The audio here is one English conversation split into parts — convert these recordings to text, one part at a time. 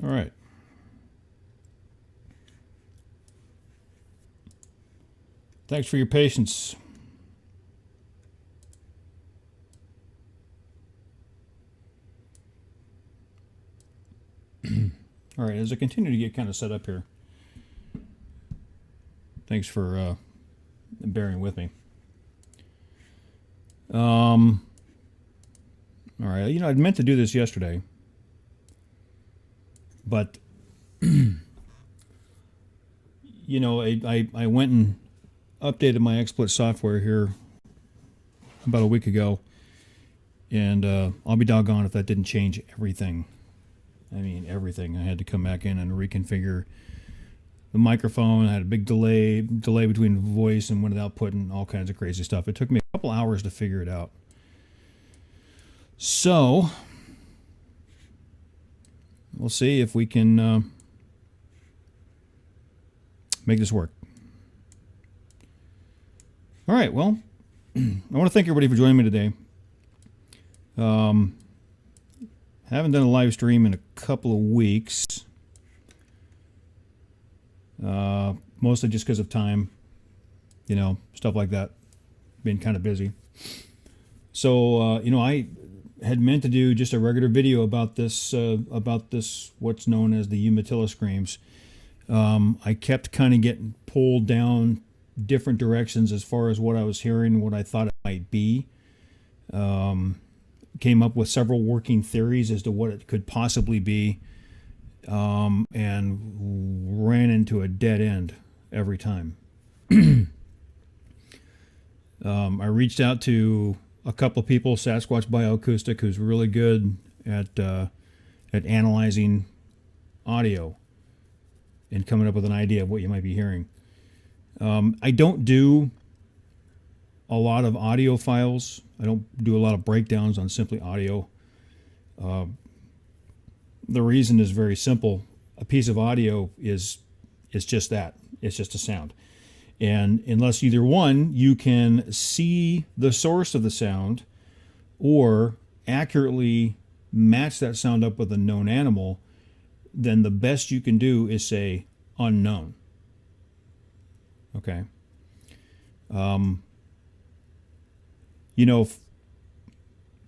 All right. Thanks for your patience. All right, as I continue to get kind of set up here, thanks for bearing with me. All right, I'd meant to do this yesterday, but I went and updated my XSplit software here about a week ago, and I'll be doggone if that didn't change everything. I mean, everything. I had to come back in and reconfigure the microphone. I had a big delay between voice and window output and all kinds of crazy stuff. It took me a couple hours to figure it out. So, we'll see if we can make this work. All right, well, I want to thank everybody for joining me today. Haven't done a live stream in a couple of weeks. Mostly just because of time, stuff like that. Been kind of busy. So, I had meant to do just a regular video about this, what's known as the Umatilla screams. I kept kind of getting pulled down different directions as far as what I was hearing, what I thought it might be. Came up with several working theories as to what it could possibly be, and ran into a dead end every time. I reached out to a couple of people, Sasquatch Bioacoustic, who's really good at analyzing audio and coming up with an idea of what you might be hearing. I don't do a lot of audio files. I don't do a lot of breakdowns on simply audio. The reason is very simple. A piece of audio is just that. It's just a sound. And unless either one, you can see the source of the sound or accurately match that sound up with a known animal, then the best you can do is say unknown. Okay.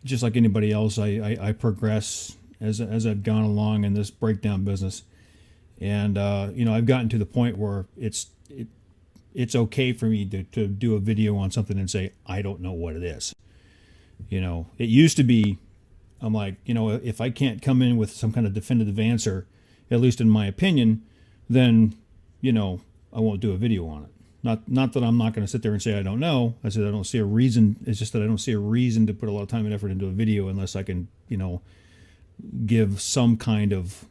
Just like anybody else, I progress as I've gone along in this breakdown business, and I've gotten to the point where it's okay for me to do a video on something and say I don't know what it is. It used to be, I'm like, if I can't come in with some kind of definitive answer, at least in my opinion, then I won't do a video on it. Not that I'm not going to sit there and say I don't know. I said I don't see a reason. It's just that I don't see a reason to put a lot of time and effort into a video unless I can, give some kind of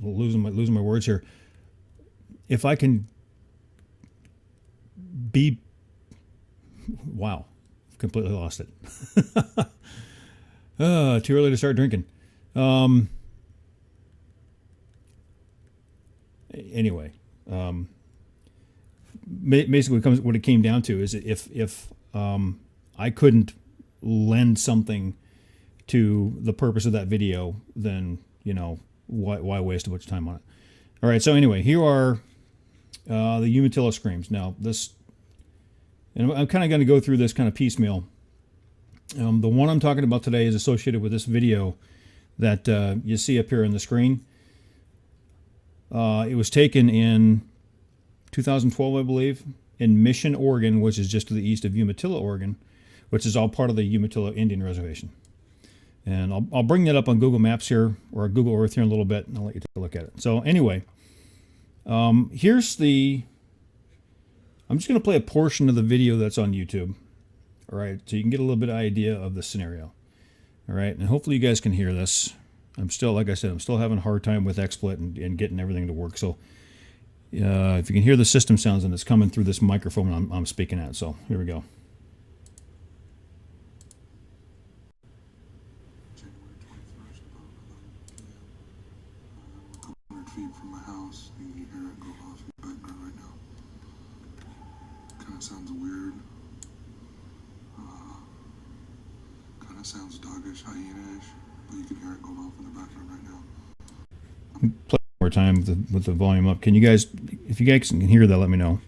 losing my words here. If I can be, wow, completely lost it. Too early to start drinking. Anyway, basically what it came down to is if I couldn't lend something to the purpose of that video, then why waste a bunch of time on it? All right. So anyway, here are the Umatilla screams. Now this, and I'm kind of going to go through this kind of piecemeal. The one I'm talking about today is associated with this video that you see up here on the screen. It was taken in 2012, I believe, in Mission, Oregon, which is just to the east of Umatilla, Oregon, which is all part of the Umatilla Indian Reservation. And I'll bring that up on Google Maps here, or Google Earth here in a little bit, and I'll let you take a look at it. So anyway, here's the... I'm just going to play a portion of the video that's on YouTube. All right, so you can get a little bit of idea of the scenario. All right, and hopefully you guys can hear this. I'm still, like I said, I'm still having a hard time with XSplit and getting everything to work. So if you can hear the system sounds, and it's coming through this microphone I'm speaking at. So here we go. January 21st, about 11 p.m. A couple hundred feet from my house. You can hear it go off in the background right now. Kind of sounds weird. Kind of sounds doggish, hyena-ish, but you can hear it going off in the background right now. Play one more time with the volume up. Can you guys, if you guys can hear that, let me know.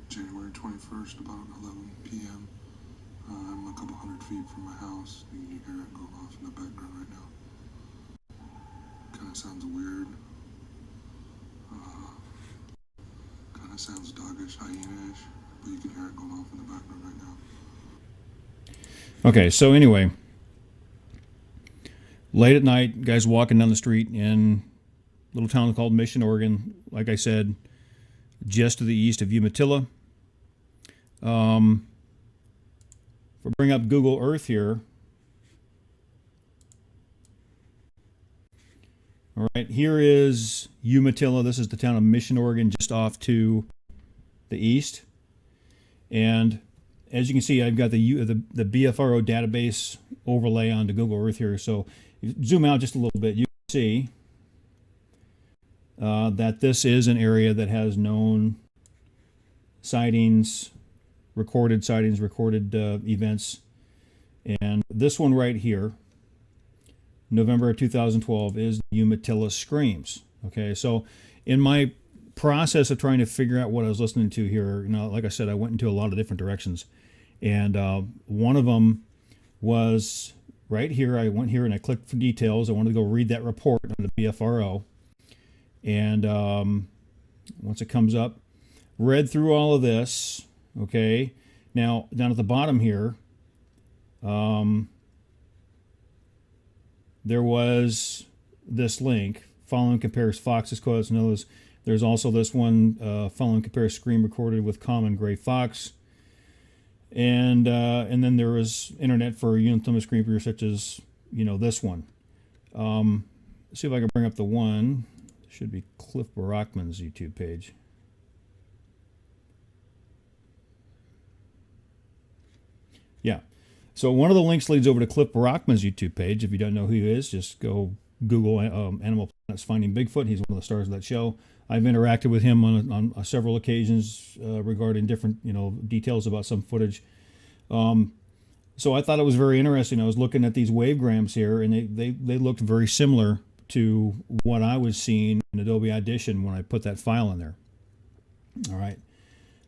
January 21st, about 11 p.m. I'm a couple hundred feet from my house. You can hear it going off in the background right now. Kind of sounds weird. Kind of sounds doggish, hyena-ish, but you can hear it going off in the background right now. Okay, so anyway, late at night, guys walking down the street in a little town called Mission, Oregon. Like I said, just to the east of Umatilla. If we bring up Google Earth here, all right, here is Umatilla. This is the town of Mission, Oregon, just off to the east. And as you can see, I've got the BFRO database overlay onto Google Earth here. So if you zoom out just a little bit, you can see that this is an area that has known sightings, recorded events. And this one right here, November of 2012, is the Umatilla Screams. Okay, so in my process of trying to figure out what I was listening to here, like I said, I went into a lot of different directions. And one of them was right here. I went here and I clicked for details. I wanted to go read that report on the BFRO. And once it comes up, read through all of this. Okay. Now, down at the bottom here, there was this link. Following compares foxes, coyotes, and others. There's also this one, following compares scream recorded with common gray fox. And then there was internet for Umatilla screamers such as, this one. Let's see if I can bring up the one. It should be Cliff Barackman's YouTube page. Yeah. So one of the links leads over to Cliff Barackman's YouTube page. If you don't know who he is, just go Google Animal Planet's Finding Bigfoot. He's one of the stars of that show. I've interacted with him on several occasions regarding different, details about some footage. So I thought it was very interesting. I was looking at these wavegrams here, and they looked very similar to what I was seeing in Adobe Audition when I put that file in there. All right.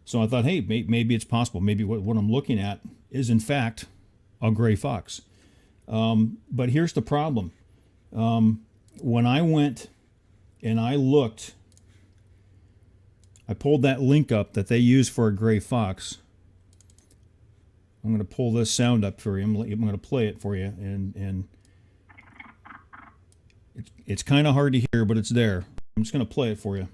So I thought, hey, maybe it's possible. Maybe what I'm looking at is, in fact, a gray fox. But here's the problem. When I went and I looked, I pulled that link up that they use for a gray fox. I'm going to pull this sound up for you. I'm going to play it for you, and it's kind of hard to hear, but it's there. I'm just going to play it for you.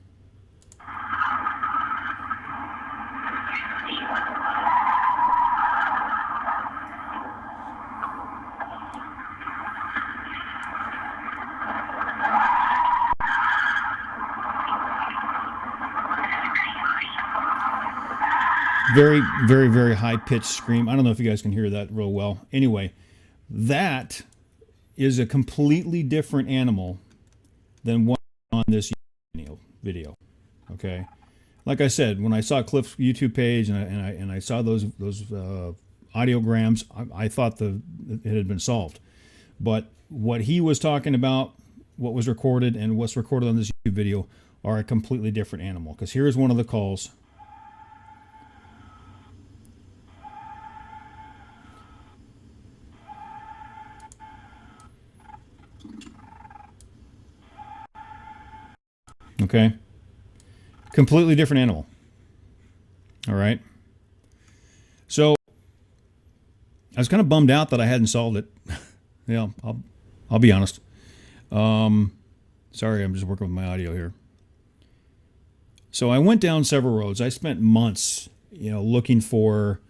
Very, very, very high-pitched scream. I don't know if you guys can hear that real well. Anyway, that is a completely different animal than what on this video. Okay, like I said, when I saw Cliff's YouTube page and I saw those audiograms, I thought it had been solved. But what he was talking about, what was recorded, and what's recorded on this YouTube video are a completely different animal. Because here's one of the calls. Okay, completely different animal. All right. So I was kind of bummed out that I hadn't solved it. Yeah, I'll be honest. Sorry, I'm just working with my audio here. So I went down several roads. I spent months, looking for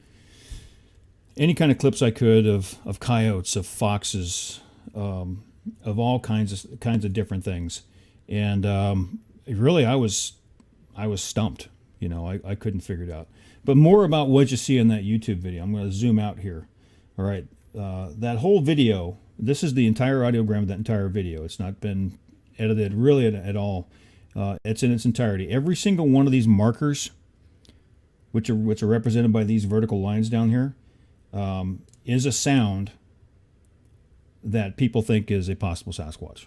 any kind of clips I could of coyotes, of foxes, of all kinds of different things, and really, I was stumped. I couldn't figure it out. But more about what you see in that YouTube video. I'm going to zoom out here. All right, that whole video. This is the entire audiogram of that entire video. It's not been edited really at all. It's in its entirety. Every single one of these markers, which are represented by these vertical lines down here, is a sound that people think is a possible Sasquatch.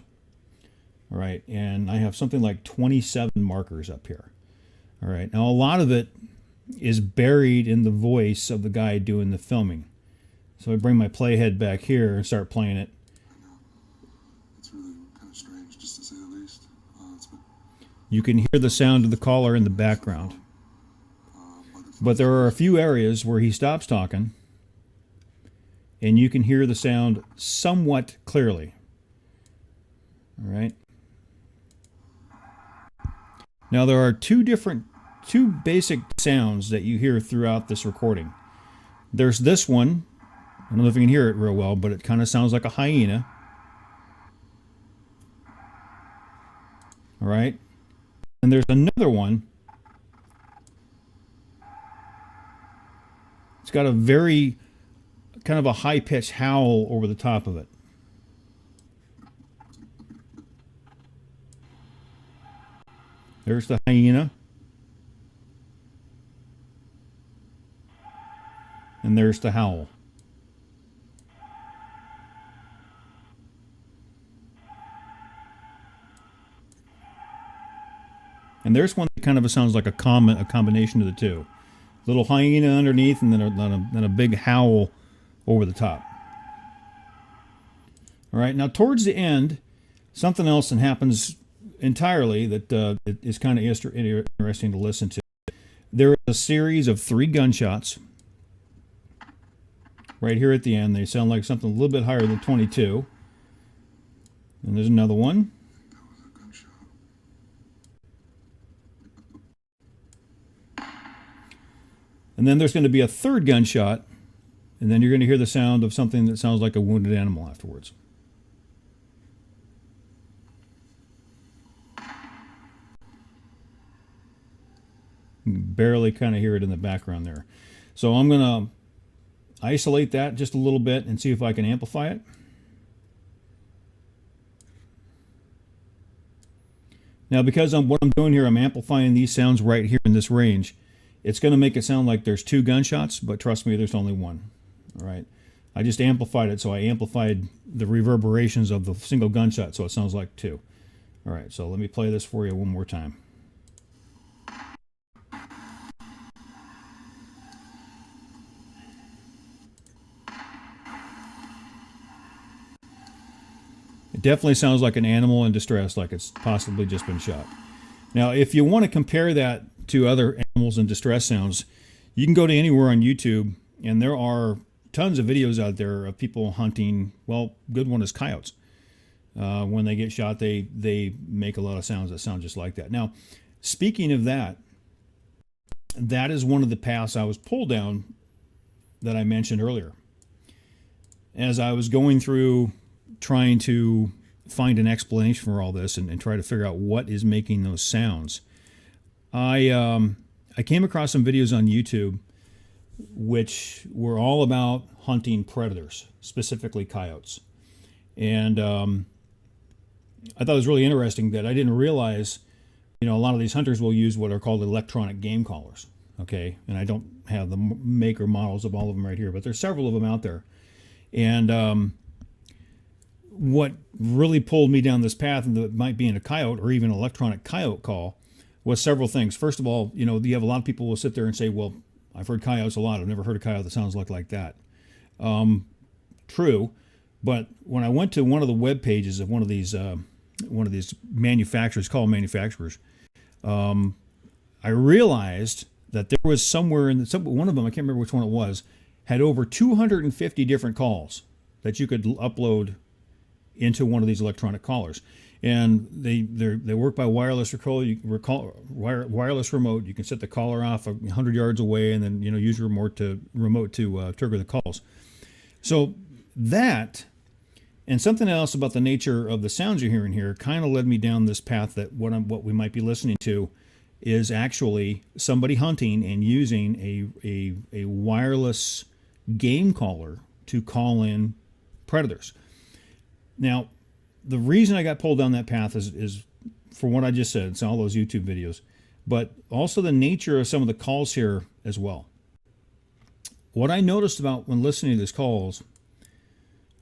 All right, and I have something like 27 markers up here. All right, now a lot of it is buried in the voice of the guy doing the filming. So I bring my playhead back here and start playing it. I know. It's really kind of strange, just to say the least. You can hear the sound of the caller in the background. But there are a few areas where he stops talking, and you can hear the sound somewhat clearly. All right. Now there are two basic sounds that you hear throughout this recording. There's this one. I don't know if you can hear it real well, but it kind of sounds like a hyena. All right. And there's another one. It's got a very kind of a high-pitched howl over the top of it. There's the hyena. And there's the howl. And there's one that kind of sounds like a combination of the two. Little hyena underneath, and then a big howl over the top. All right, now towards the end, something else that happens entirely that is kind of interesting to listen to. There is a series of 3 gunshots right here at the end. They sound like something a little bit higher than 22. And there's another one. That was a gunshot. And then there's going to be a 3rd gunshot, and then you're going to hear the sound of something that sounds like a wounded animal afterwards. You can barely kind of hear it in the background there. So I'm going to isolate that just a little bit and see if I can amplify it. Now, because what I'm doing here, I'm amplifying these sounds right here in this range. It's going to make it sound like there's 2 gunshots, but trust me, there's only 1. All right. I just amplified it, so I amplified the reverberations of the single gunshot, so it sounds like 2. All right, so let me play this for you one more time. It definitely sounds like an animal in distress, like it's possibly just been shot. Now, if you want to compare that to other animals in distress sounds, you can go to anywhere on YouTube, and there are tons of videos out there of people hunting. Well, good one is coyotes. When they get shot, they make a lot of sounds that sound just like that. Now, speaking of that, that is one of the paths I was pulled down that I mentioned earlier. As I was going through trying to find an explanation for all this and try to figure out what is making those sounds, I came across some videos on YouTube which were all about hunting predators, specifically coyotes. And I thought it was really interesting that I didn't realize, a lot of these hunters will use what are called electronic game collars. Okay, and I don't have the make or models of all of them right here, but there's several of them out there. And what really pulled me down this path, and that might be in a coyote or even electronic coyote call, was several things. First of all, you have a lot of people will sit there and say, well, I've heard coyotes a lot. I've never heard a coyote that sounds like that. True, but when I went to one of the web pages of one of these manufacturers, call manufacturers, I realized that there was somewhere in one of them, I can't remember which one it was, had over 250 different calls that you could upload into one of these electronic collars. And they work by wireless wireless remote. You can set the collar off 100 yards away, and then use your remote to trigger the calls. So that and something else about the nature of the sounds you're hearing here kind of led me down this path that what we might be listening to is actually somebody hunting and using a wireless game caller to call in predators. Now, the reason I got pulled down that path is for what I just said. It's all those YouTube videos, but also the nature of some of the calls here as well. What I noticed about when listening to these calls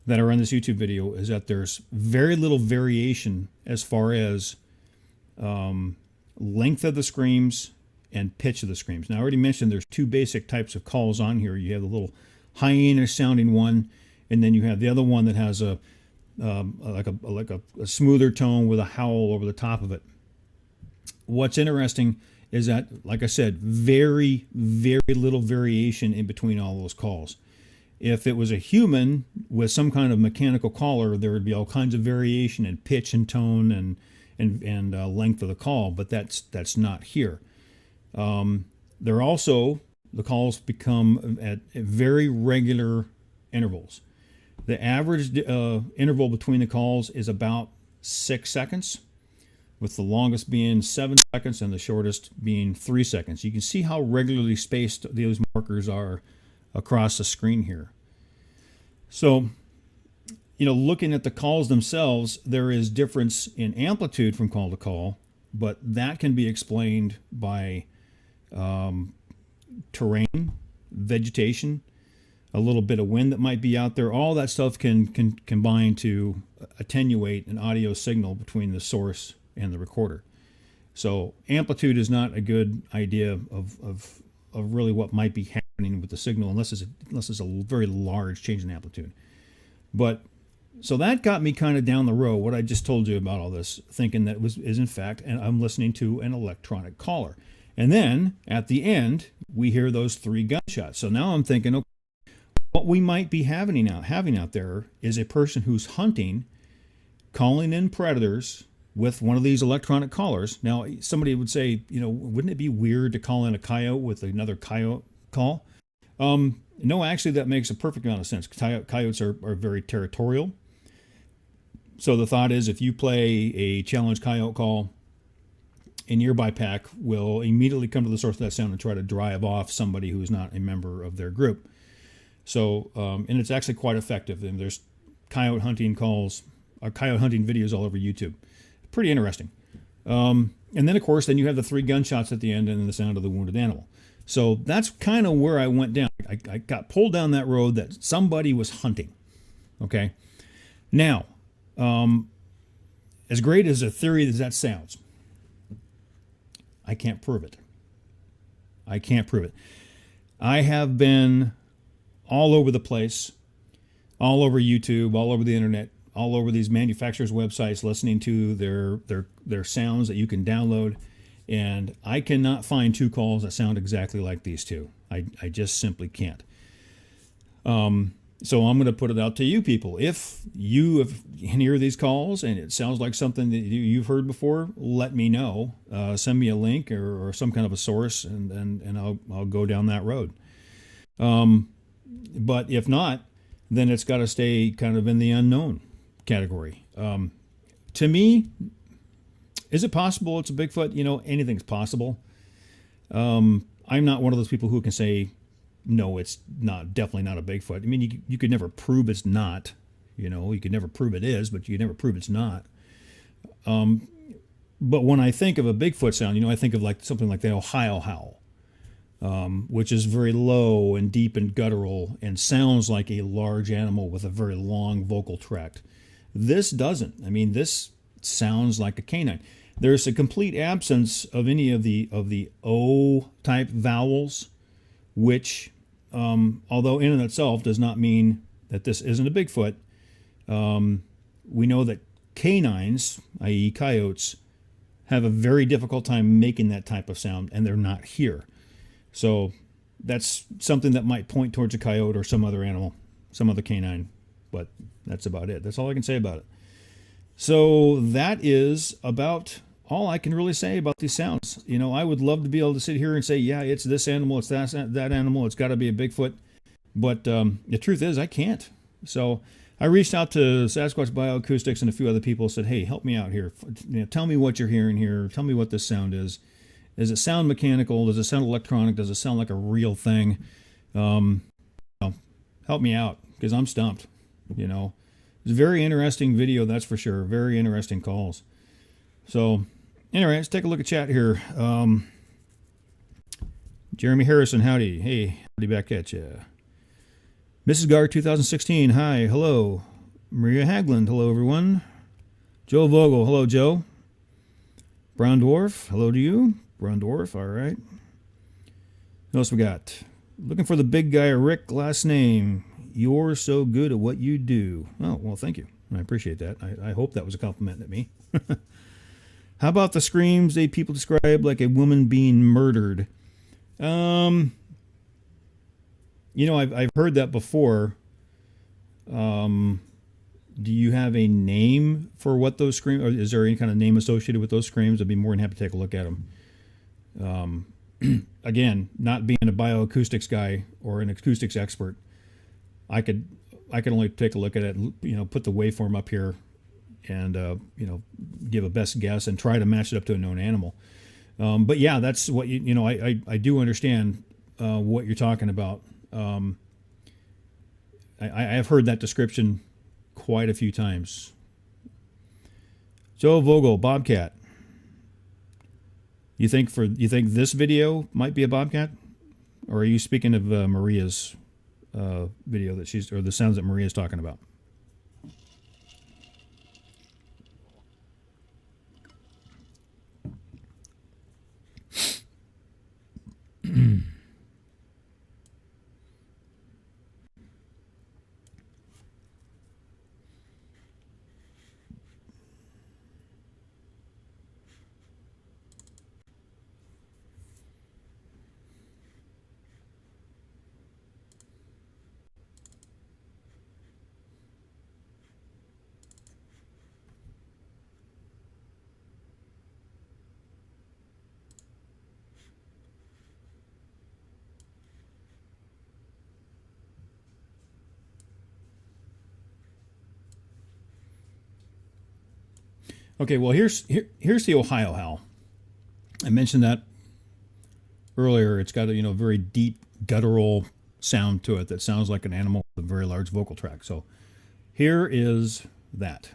that are in this YouTube video is that there's very little variation as far as length of the screams and pitch of the screams. Now, I already mentioned there's two basic types of calls on here. You have the little hyena sounding one, and then you have the other one that has a smoother tone with a howl over the top of it. What's interesting is that, like I said, very, very little variation in between all those calls. If it was a human with some kind of mechanical caller, there would be all kinds of variation in pitch and tone and length of the call, but that's not here. There also, the calls become at very regular intervals. The average interval between the calls is about 6 seconds, with the longest being 7 seconds and the shortest being 3 seconds. You can see how regularly spaced those markers are across the screen here. So, looking at the calls themselves, there is difference in amplitude from call to call, but that can be explained by terrain, vegetation, a little bit of wind that might be out there. All that stuff can combine to attenuate an audio signal between the source and the recorder. So amplitude is not a good idea of really what might be happening with the signal unless it's a very large change in amplitude. But so that got me kind of down the road, what I just told you about all this, thinking that is in fact, and I'm listening to an electronic caller. And then at the end, we hear those 3 gunshots. So now I'm thinking, okay, what we might be having out there is a person who's hunting, calling in predators with one of these electronic callers. Now, somebody would say, wouldn't it be weird to call in a coyote with another coyote call? No, actually, that makes a perfect amount of sense. Coyotes are very territorial. So the thought is, if you play a challenge coyote call, a nearby pack will immediately come to the source of that sound and try to drive off somebody who is not a member of their group. So, and it's actually quite effective. And there's coyote hunting calls, coyote hunting videos all over YouTube. Pretty interesting. And then, of course, you have the 3 gunshots at the end and the sound of the wounded animal. So that's kind of where I went down. I got pulled down that road that somebody was hunting. Okay. Now, as great as a theory as that sounds, I can't prove it. I have been all over the place, all over YouTube, all over the internet, all over these manufacturers' websites, listening to their sounds that you can download, and I cannot find 2 calls that sound exactly like these 2. I just simply can't. So I'm going to put it out to you people. If you hear these calls and it sounds like something that you've heard before, let me know. Send me a link or some kind of a source, and I'll go down that road. But if not, then it's got to stay kind of in the unknown category. To me, is it possible it's a Bigfoot? Anything's possible. I'm not one of those people who can say, no, it's not, definitely not a Bigfoot. I mean, you could never prove it's not. You could never prove it is, but you never prove it's not. But when I think of a Bigfoot sound, I think of like something like the Ohio howl, which is very low and deep and guttural and sounds like a large animal with a very long vocal tract. This doesn't. I mean, this sounds like a canine. There's a complete absence of any of the O-type vowels, which, although in and of itself does not mean that this isn't a Bigfoot, we know that canines, i.e. coyotes, have a very difficult time making that type of sound, and they're not here. So that's something that might point towards a coyote or some other animal, some other canine, but that's about it. That's all I can say about it. So that is about all I can really say about these sounds. I would love to be able to sit here and say, yeah, it's this animal, it's that animal, it's got to be a Bigfoot. But the truth is, I can't. So I reached out to Sasquatch Bioacoustics and a few other people, said, hey, help me out here. Tell me what you're hearing here. Tell me what this sound is. Does it sound mechanical? Does it sound electronic? Does it sound like a real thing? Help me out, because I'm stumped. It's a very interesting video, that's for sure. Very interesting calls. So Anyway, let's take a look at chat here. Jeremy Harrison, howdy. Hey, howdy back at you. Mrs. Gar 2016, hi, hello. Maria Hagland, hello everyone. Joe Vogel, hello Joe. Brown Dwarf, hello to you. Brown Dwarf, all right. What else we got? Looking for the big guy, Rick, last name. You're so good at what you do. Oh, well, thank you. I appreciate that. I hope that was a compliment at me. How about the screams they people describe like a woman being murdered? You know, I've heard that before. Do you have a name for what those screams, or is there any kind of name associated with those screams? I'd be more than happy to take a look at them. Again, not being a bioacoustics guy or an acoustics expert, I could only take a look at it, you know, put the waveform up here and, you know, give a best guess and try to match it up to a known animal. But yeah, that's what, you know, I do understand what you're talking about. I have heard that description quite a few times. Joe Vogel, Bobcat. You think this video might be a bobcat, or are you speaking of Maria's video that she's, or the sounds that Maria's talking about? Okay, well here's the Ohio howl. I mentioned that earlier. It's got a, you know, very deep guttural sound to it that sounds like an animal with a very large vocal tract. So here is that.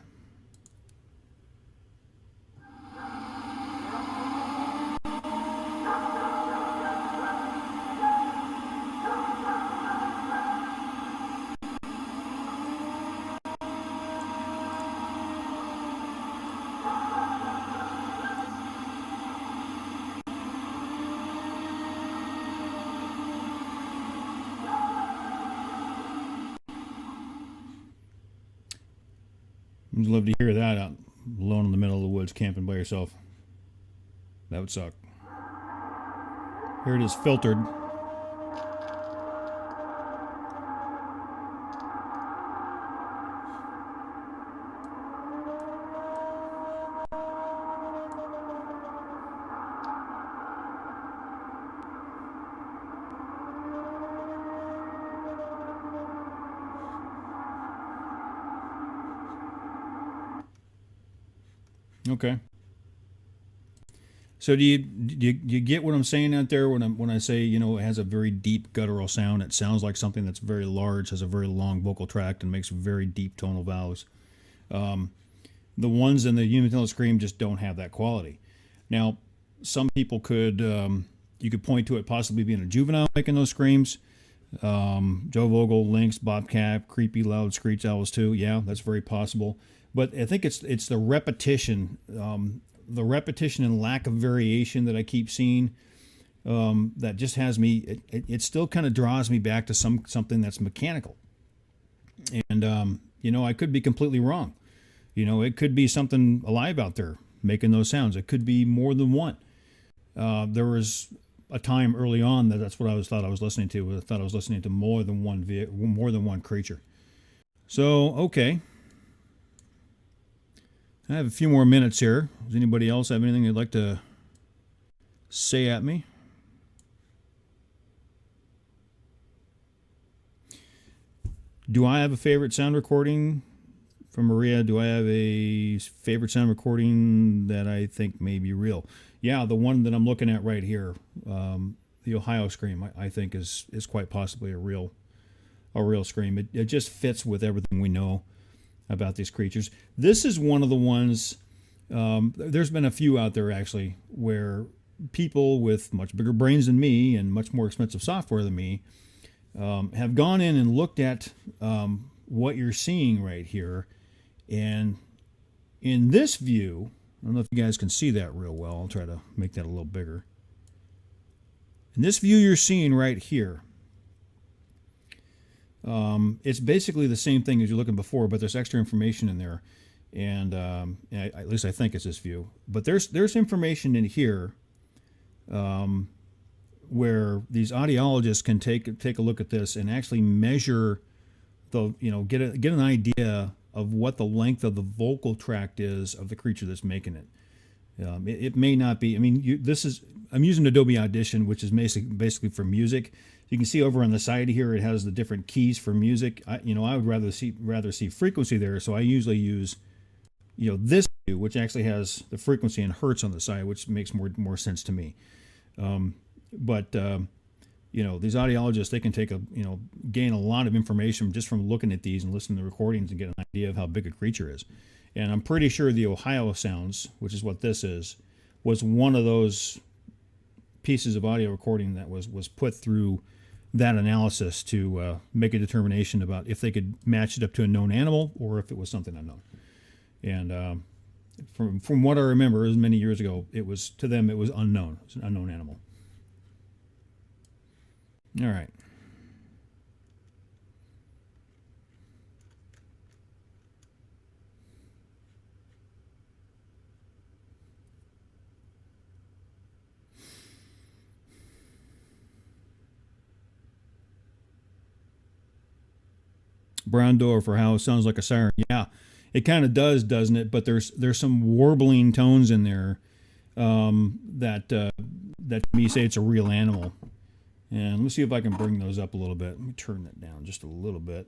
I'd love to hear that out alone in the middle of the woods camping by yourself. That would suck. Here it is filtered. Okay. So do you get what I'm saying out there when I say, you know, it has a very deep guttural sound? It sounds like something that's very large, has a very long vocal tract, and makes very deep tonal vowels. The ones in the Umatilla scream just don't have that quality. Now, some people could you could point to it possibly being a juvenile making those screams. Joe Vogel, lynx, bobcat, creepy, loud screech owls too. Yeah, that's very possible. But I think it's the repetition, and lack of variation that I keep seeing that just has me. It still kind of draws me back to something that's mechanical. And you know, I could be completely wrong. You know, it could be something alive out there making those sounds. It could be more than one. There was a time early on that's what thought I was listening to. I thought I was listening to more than one creature. So okay. I have a few more minutes here. Does anybody else have anything they'd like to say at me? Do I have a favorite sound recording from Maria? Do I have a favorite sound recording that I think may be real? Yeah, the one that I'm looking at right here, the Ohio scream, I think is quite possibly a real scream. It just fits with everything we know about these creatures. This is one of the ones There's been a few out there actually where people with much bigger brains than me and much more expensive software than me have gone in and looked at what you're seeing right here. And in this view, I don't know if you guys can see that real well. I'll try to make that a little bigger. In this view you're seeing right here, it's basically the same thing as you're looking before, but there's extra information in there. And at least I think it's this view. But there's information in here where these audiologists can take a look at this and actually measure the, get an idea of what the length of the vocal tract is of the creature that's making it. It may not be. I mean, I'm using Adobe Audition, which is basically for music. You can see over on the side here, it has the different keys for music. I would rather see frequency there, so I usually use, this view, which actually has the frequency in hertz on the side, which makes more sense to me. But these audiologists, they can gain a lot of information just from looking at these and listening to the recordings and get an idea of how big a creature is. And I'm pretty sure the Ohio sounds, which is what this is, was one of those pieces of audio recording that was put through that analysis to make a determination about if they could match it up to a known animal or if it was something unknown. And from what I remember, it was many years ago, to them it was unknown. It was an unknown animal. All right. Brown door for house sounds like a siren. Yeah, it kind of does, doesn't it? But there's some warbling tones in there that to me say it's a real animal. And let me see if I can bring those up a little bit. Let me turn that down just a little bit.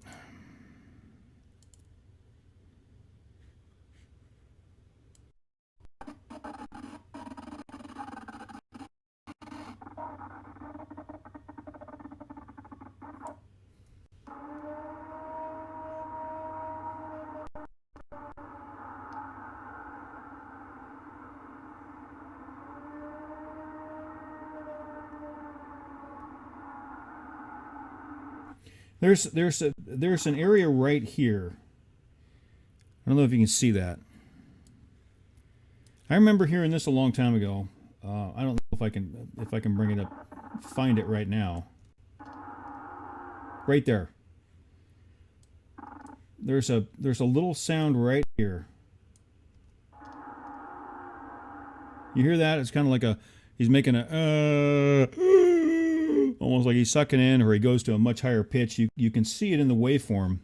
There's an area right here. I don't know if you can see that. I remember hearing this a long time ago. I don't know if I can bring it up, find it right now. Right there. There's a little sound right here. You hear that? It's kind of like he's making a almost like he's sucking in, or he goes to a much higher pitch. You can see it in the waveform,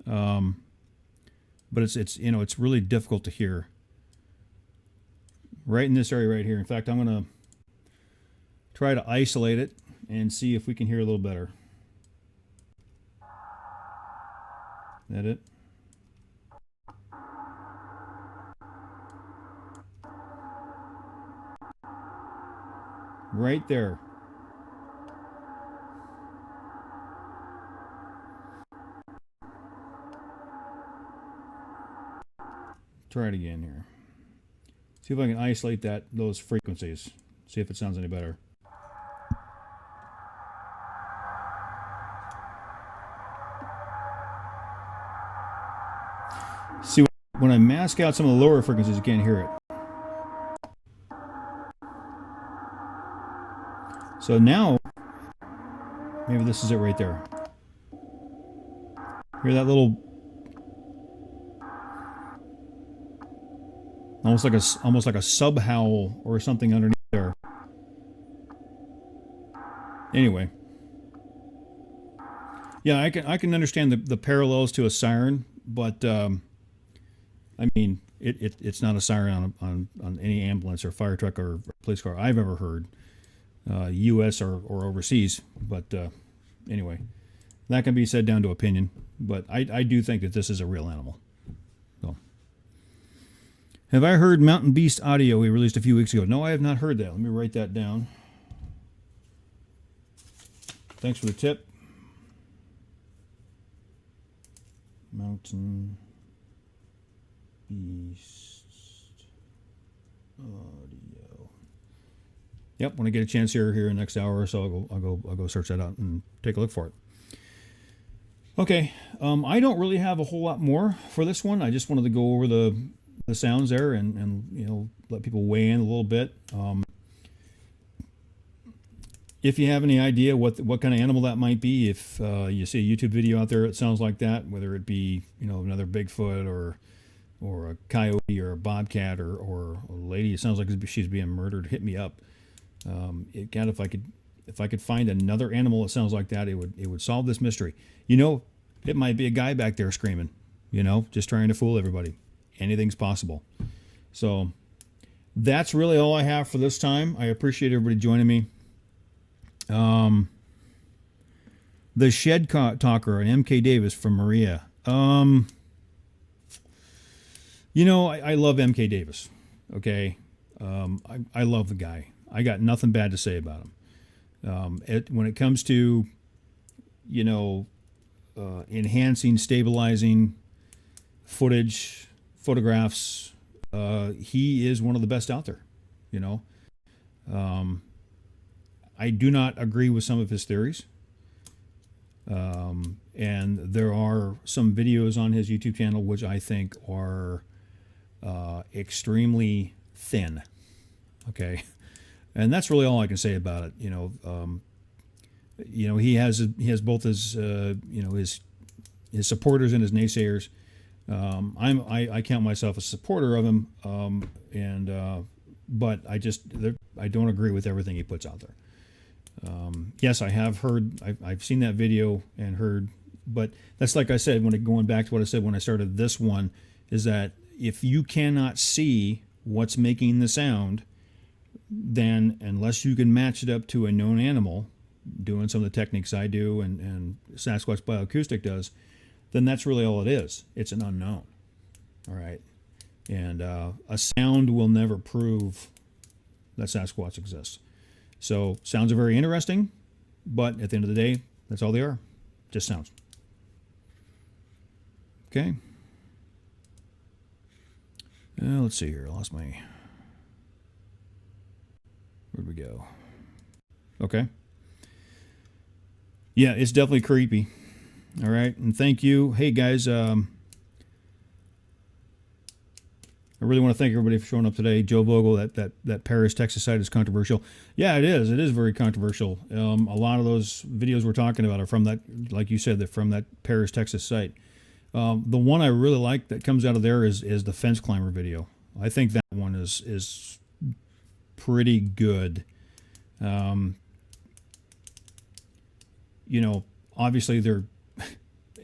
but it's really difficult to hear. Right in this area right here. In fact, I'm gonna try to isolate it and see if we can hear a little better. Is that it? Right there. Try it again here. See if I can isolate those frequencies. See if it sounds any better. See, when I mask out some of the lower frequencies, you can't hear it. So now, maybe this is it right there. Hear that little, almost like a sub howl or something underneath there. Anyway, yeah, I can understand the parallels to a siren, but I mean it's not a siren on any ambulance or fire truck or police car I've ever heard, U.S. or overseas. But anyway, that can be said down to opinion. But I do think that this is a real animal. So, have I heard Mountain Beast audio we released a few weeks ago? No, I have not heard that. Let me write that down. Thanks for the tip. Mountain East audio. Yep, when I get a chance here in the next hour or so, I'll go search that out and take a look for it. Okay, I don't really have a whole lot more for this one. I just wanted to go over the sounds there and you know, let people weigh in a little bit. If you have any idea what kind of animal that might be, if you see a YouTube video out there that sounds like that, whether it be, you know, another Bigfoot or a coyote or a bobcat or a lady, it sounds like she's being murdered, hit me up. If I could find another animal that sounds like that, it would solve this mystery. You know, it might be a guy back there screaming, you know, just trying to fool everybody. Anything's possible. So that's really all I have for this time. I appreciate everybody joining me. The Shed Talker and MK Davis from Maria. You know, I love MK Davis. Okay. I love the guy. I got nothing bad to say about him. When it comes to, you know, enhancing, stabilizing footage, photographs, he is one of the best out there, you know. I do not agree with some of his theories. And there are some videos on his YouTube channel which I think are extremely thin. Okay. And that's really all I can say about it. You know, he has both his his supporters and his naysayers. I count myself a supporter of him, but I don't agree with everything he puts out there. Yes, I have heard, I've seen that video and heard, but that's like I said, going back to what I said when I started this one, is that if you cannot see what's making the sound, then unless you can match it up to a known animal, doing some of the techniques I do and Sasquatch Bioacoustic does, then that's really all it is. It's an unknown. All right. And a sound will never prove that Sasquatch exists. So sounds are very interesting, but at the end of the day, that's all they are. Just sounds. Okay. Let's see here. I lost my... Where'd we go? Okay. Yeah, it's definitely creepy. All right. And thank you. Hey, guys. I really want to thank everybody for showing up today. Joe Vogel, that Paris, Texas site is controversial. Yeah, it is. It is very controversial. A lot of those videos we're talking about are from that, like you said, from that Paris, Texas site. The one I really like that comes out of there is the fence climber video. I think that one is pretty good. You know, obviously there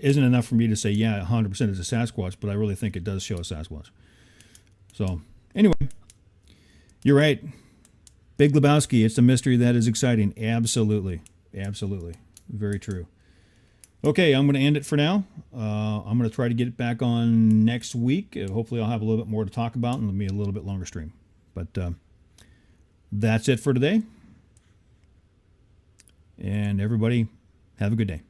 isn't enough for me to say, yeah, 100% is a Sasquatch, but I really think it does show a Sasquatch. So, anyway, you're right. Big Lebowski, it's a mystery that is exciting. Absolutely. Absolutely. Very true. Okay, I'm going to end it for now. I'm going to try to get it back on next week. Hopefully I'll have a little bit more to talk about and it'll be a little bit longer stream. But that's it for today. And everybody, have a good day.